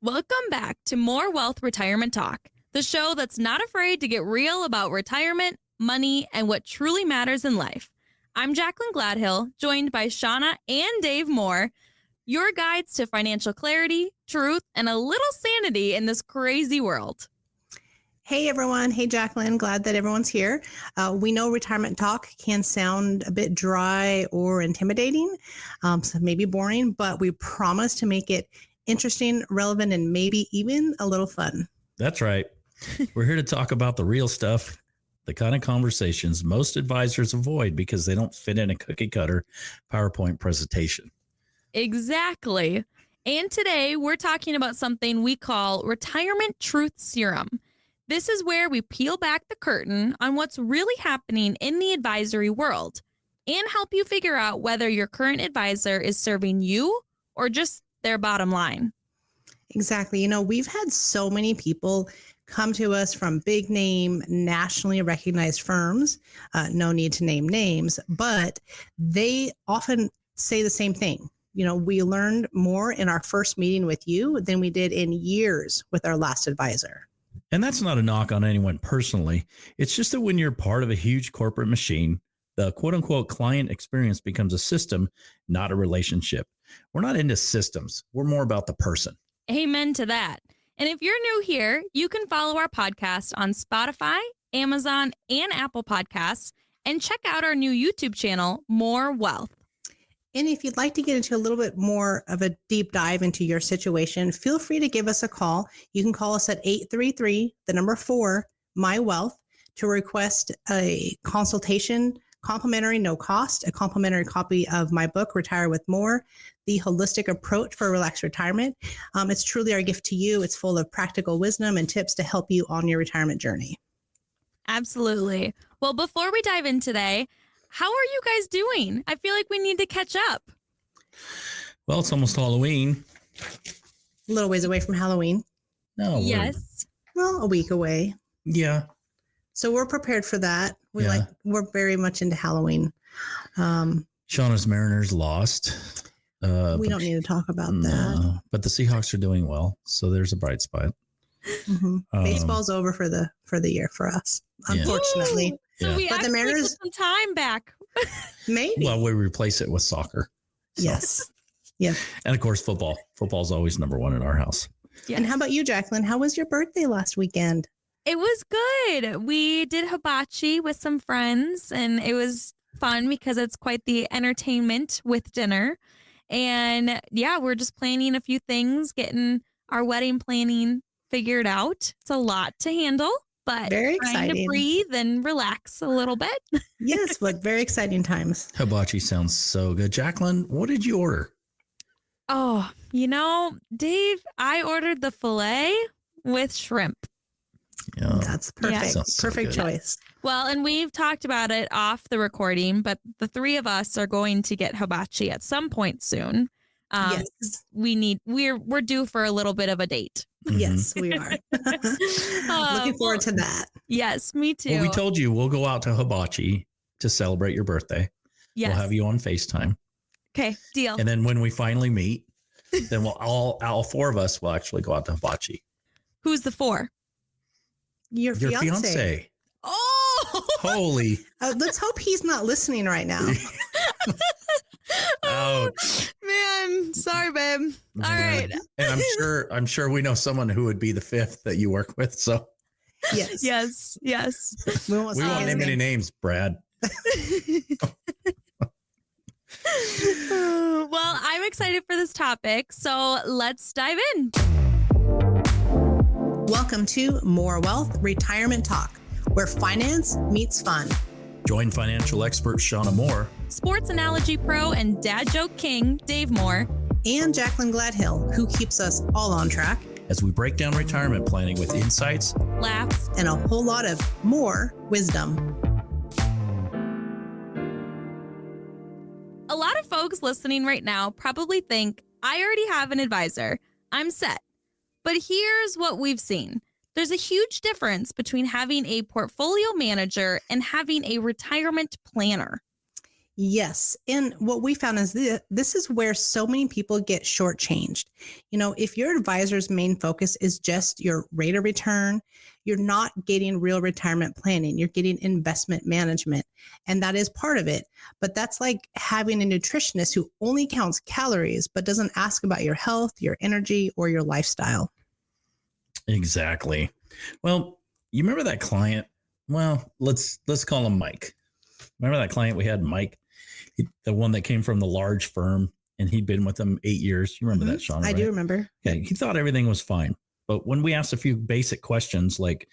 Welcome back to More Wealth Retirement Talk, the show that's not afraid to get real about retirement, money, and what truly matters in life. I'm Jaclyn Gladhill, joined by Shawna and Dave Moore, your guides to financial clarity, truth, and a little sanity in this crazy world. Hey, everyone. Hey, Jaclyn. Glad that everyone's here. We know retirement talk can sound a bit dry or intimidating, so maybe boring, but we promise to make it interesting, relevant, and maybe even a little fun. That's right. We're here to talk about the real stuff, the kind of conversations most advisors avoid because they don't fit in a cookie cutter PowerPoint presentation. Exactly. And today we're talking about something we call retirement truth serum. This is where we peel back the curtain on what's really happening in the advisory world and help you figure out whether your current advisor is serving you or just their bottom line. Exactly. You know, we've had so many people come to us from big name, nationally recognized firms. No need to name names, but they often say the same thing. You know, we learned more in our first meeting with you than we did in years with our last advisor. And that's not a knock on anyone personally. It's just that when you're part of a huge corporate machine, the quote unquote client experience becomes a system, not a relationship. We're not into systems. We're more about the person. Amen to that. And if you're new here, you can follow our podcast on Spotify, Amazon, and Apple Podcasts, and check out our new YouTube channel, More Wealth. And if you'd like to get into a little bit more of a deep dive into your situation, feel free to give us a call. You can call us at 833-4-MY-WEALTH to request a consultation, complimentary, no cost, a complimentary copy of my book, Retire with More, The Holistic Approach for Relaxed Retirement. It's truly our gift to you. It's full of practical wisdom and tips to help you on your retirement journey. Absolutely. Well, before we dive in today, how are you guys doing? I feel like we need to catch up. Well, it's almost Halloween. A little ways away from Halloween. No. Yes. Well, a week away. Yeah. So we're prepared for that. Yeah. We're very much into Halloween. Shawna's Mariners lost. We don't need to talk about that. But the Seahawks are doing well, so there's a bright spot. Mm-hmm. Baseball's over for the year for us, unfortunately. So we actually get some time back. Maybe. Well, we replace it with soccer. So. Yes. Yeah. And of course, football. Football's always number one in our house. Yes. And how about you, Jaclyn? How was your birthday last weekend? It was good. We did hibachi with some friends, and it was fun because it's quite the entertainment with dinner. And yeah, we're just planning a few things, getting our wedding planning figured out. It's a lot to handle, but very trying exciting. To breathe and relax a little bit. Yes, but very exciting times. Hibachi sounds so good. Jaclyn, what did you order? Oh, Dave, I ordered the filet with shrimp. Yeah. That's perfect. Yeah. Perfect choice. Well, and we've talked about it off the recording, but the three of us are going to get hibachi at some point soon. Yes. We're due for a little bit of a date. Yes, we are. Looking forward to that. Yes, me too. Well, we told you we'll go out to hibachi to celebrate your birthday. Yes. We'll have you on FaceTime. Okay, deal. And then when we finally meet, then we'll all four of us will actually go out to hibachi. Who's the four? Your fiance. Oh, holy! Let's hope he's not listening right now. Oh man, sorry, babe. All right. And I'm sure we know someone who would be the fifth that you work with. So yes. We won't name any names, Brad. Well, I'm excited for this topic, so let's dive in. Welcome to More Wealth Retirement Talk, where finance meets fun. Join financial expert Shawna Moore, sports analogy pro and dad joke king Dave Moore, and Jaclyn Gladhill, who keeps us all on track as we break down retirement planning with insights, laughs, and a whole lot of more wisdom. A lot of folks listening right now probably think, I already have an advisor. I'm set. But here's what we've seen. There's a huge difference between having a portfolio manager and having a retirement planner. Yes. And what we found is this is where so many people get shortchanged. If your advisor's main focus is just your rate of return, you're not getting real retirement planning. You're getting investment management. And that is part of it. But that's like having a nutritionist who only counts calories, but doesn't ask about your health, your energy, or your lifestyle. Exactly. Well, you remember that client? Well, let's call him Mike. Remember that client we had, Mike? The one that came from the large firm, and he'd been with them 8 years. You remember that, Shawna? I do remember. Okay. He thought everything was fine. But when we asked a few basic questions like,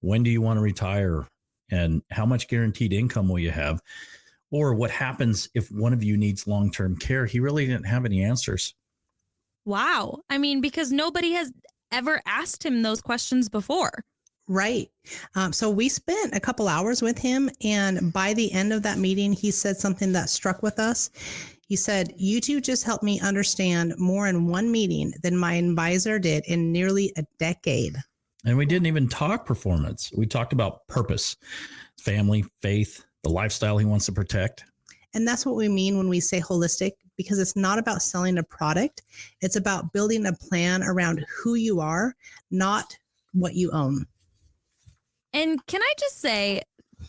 when do you want to retire? And how much guaranteed income will you have? Or what happens if one of you needs long-term care? He really didn't have any answers. Wow. I mean, because nobody has ever asked him those questions before. Right. So we spent a couple hours with him. And by the end of that meeting, he said something that struck with us. He said, "You two just helped me understand more in one meeting than my advisor did in nearly a decade." And we didn't even talk performance. We talked about purpose, family, faith, the lifestyle he wants to protect. And that's what we mean when we say holistic, because it's not about selling a product. It's about building a plan around who you are, not what you own. And can I just say,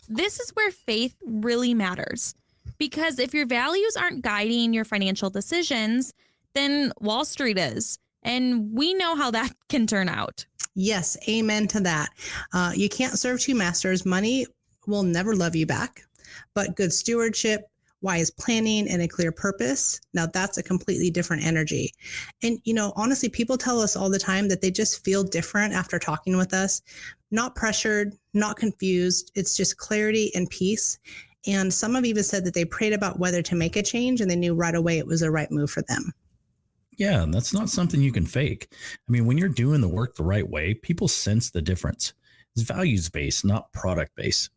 this is where faith really matters. Because if your values aren't guiding your financial decisions, then Wall Street is. And we know how that can turn out. Yes, amen to that. You can't serve two masters. Money will never love you back. But good stewardship, wise planning, and a clear purpose, now that's a completely different energy. And, honestly, people tell us all the time that they just feel different after talking with us. Not pressured, not confused. It's just clarity and peace. And some have even said that they prayed about whether to make a change and they knew right away it was the right move for them. Yeah, that's not something you can fake. I mean, when you're doing the work the right way, people sense the difference. It's values-based, not product-based.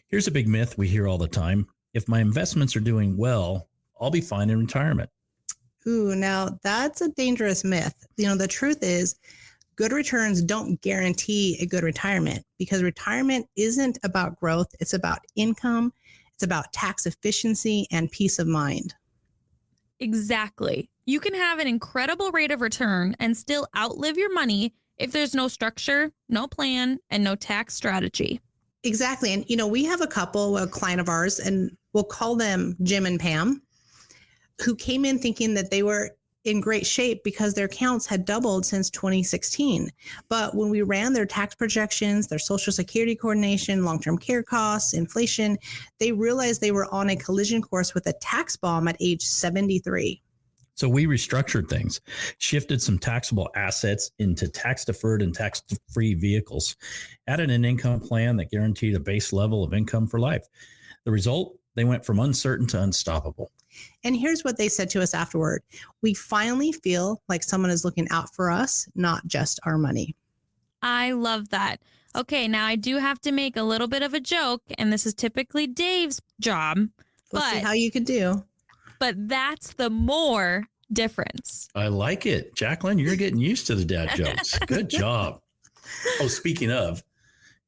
Here's a big myth we hear all the time. If my investments are doing well, I'll be fine in retirement. Ooh, now that's a dangerous myth. The truth is, good returns don't guarantee a good retirement, because retirement isn't about growth. It's about income. It's about tax efficiency and peace of mind. Exactly. You can have an incredible rate of return and still outlive your money if there's no structure, no plan, and no tax strategy. Exactly. And, we have a client of ours, and we'll call them Jim and Pam, who came in thinking that they were in great shape because their accounts had doubled since 2016. But when we ran their tax projections, their Social Security coordination, long-term care costs, inflation, they realized they were on a collision course with a tax bomb at age 73. So we restructured things, shifted some taxable assets into tax-deferred and tax-free vehicles, added an income plan that guaranteed a base level of income for life. The result, they went from uncertain to unstoppable. And here's what they said to us afterward. We finally feel like someone is looking out for us, not just our money. I love that. Okay, now I do have to make a little bit of a joke, and this is typically Dave's job. We'll see how you could do. But that's the more difference. I like it. Jaclyn, you're getting used to the dad jokes. Good job. Oh, speaking of,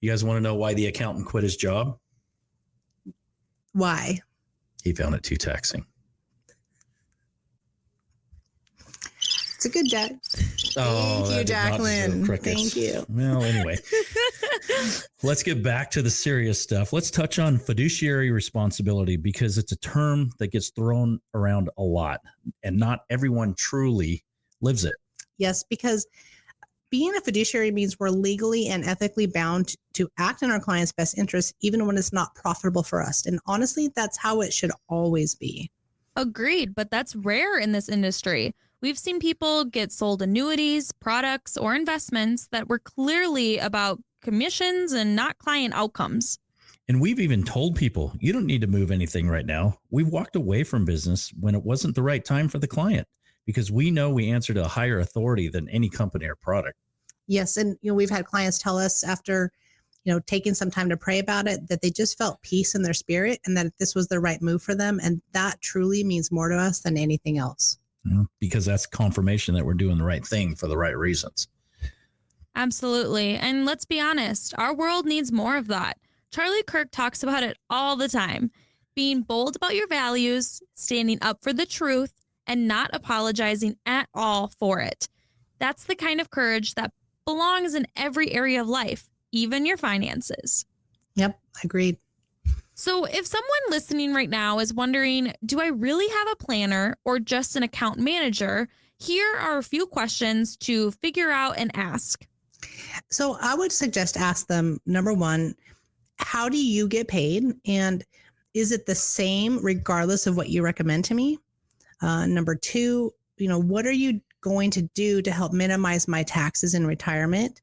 you guys want to know why the accountant quit his job? Why? He found it too taxing. It's a good dad. Oh, thank you, Jaclyn. Thank you. Well, anyway, let's get back to the serious stuff. Let's touch on fiduciary responsibility, because it's a term that gets thrown around a lot and not everyone truly lives it. Yes, because being a fiduciary means we're legally and ethically bound to act in our client's best interest, even when it's not profitable for us. And honestly, that's how it should always be. Agreed, but that's rare in this industry. We've seen people get sold annuities, products, or investments that were clearly about commissions and not client outcomes. And we've even told people, you don't need to move anything right now. We've walked away from business when it wasn't the right time for the client, because we know we answer to a higher authority than any company or product. Yes. And, we've had clients tell us after, taking some time to pray about it, that they just felt peace in their spirit and that this was the right move for them. And that truly means more to us than anything else. Because that's confirmation that we're doing the right thing for the right reasons. Absolutely. And let's be honest, our world needs more of that. Charlie Kirk talks about it all the time. being bold about your values, standing up for the truth, and not apologizing at all for it. That's the kind of courage that belongs in every area of life, even your finances. Yep, agreed. So if someone listening right now is wondering, do I really have a planner or just an account manager? Here are a few questions to figure out and ask. So I would suggest ask them, number one, how do you get paid? And is it the same regardless of what you recommend to me? Number two, what are you going to do to help minimize my taxes in retirement?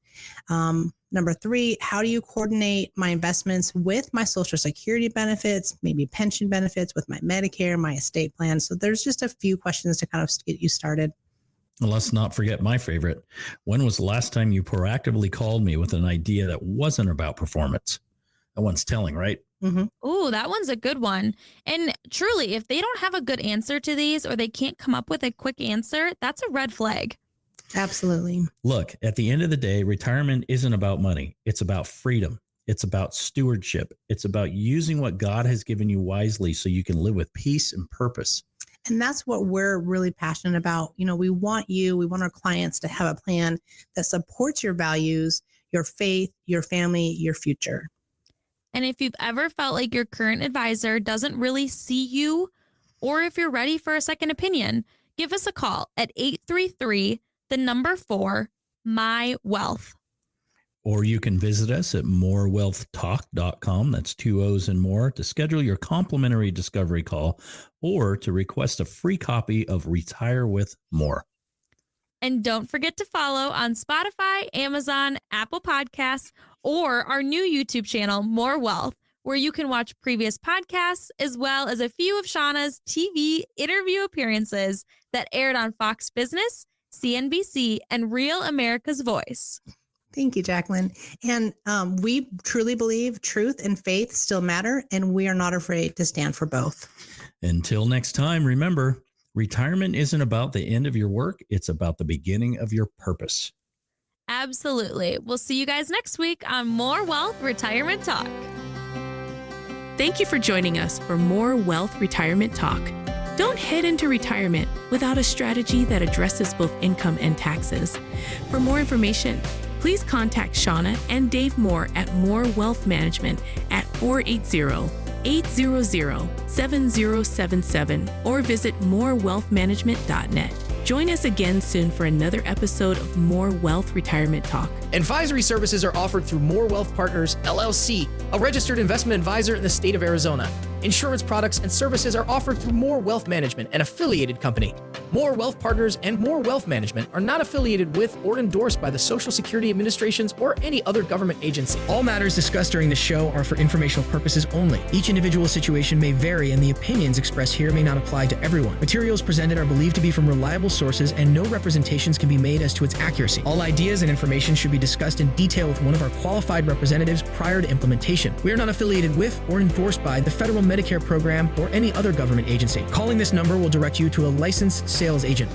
Number three, how do you coordinate my investments with my Social Security benefits, maybe pension benefits, with my Medicare, my estate plan? So there's just a few questions to kind of get you started. And let's not forget my favorite. When was the last time you proactively called me with an idea that wasn't about performance? That one's telling, right? Mm-hmm. Ooh, that one's a good one. And truly, if they don't have a good answer to these or they can't come up with a quick answer, that's a red flag. Absolutely. Look, at the end of the day, retirement isn't about money. It's about freedom. It's about stewardship. It's about using what God has given you wisely so you can live with peace and purpose. And that's what we're really passionate about. We want our clients to have a plan that supports your values, your faith, your family, your future. And if you've ever felt like your current advisor doesn't really see you, or if you're ready for a second opinion, give us a call at 833-4-MY-WEALTH. Or you can visit us at morewealthtalk.com. That's 2 O's and more to schedule your complimentary discovery call or to request a free copy of Retire with More. And don't forget to follow on Spotify, Amazon, Apple Podcasts, or our new YouTube channel, More Wealth, where you can watch previous podcasts as well as a few of Shawna's TV interview appearances that aired on Fox Business, CNBC, and Real America's Voice. Thank you, Jaclyn. And we truly believe truth and faith still matter, and we are not afraid to stand for both. Until next time, remember, retirement isn't about the end of your work. It's about the beginning of your purpose. Absolutely. We'll see you guys next week on More Wealth Retirement Talk. Thank you for joining us for More Wealth Retirement Talk. Don't head into retirement without a strategy that addresses both income and taxes. For more information, please contact Shawna and Dave Moore at More Wealth Management at 480-800-7077 or visit morewealthmanagement.net. Join us again soon for another episode of More Wealth Retirement Talk. Advisory services are offered through More Wealth Partners, LLC, a registered investment advisor in the state of Arizona. Insurance products and services are offered through More Wealth Management, an affiliated company. More Wealth Partners and More Wealth Management are not affiliated with or endorsed by the Social Security Administrations or any other government agency. All matters discussed during the show are for informational purposes only. Each individual situation may vary, and the opinions expressed here may not apply to everyone. Materials presented are believed to be from reliable sources, and no representations can be made as to its accuracy. All ideas and information should be discussed in detail with one of our qualified representatives prior to implementation. We are not affiliated with or endorsed by the Federal Medicare Program or any other government agency. Calling this number will direct you to a licensed sales agent.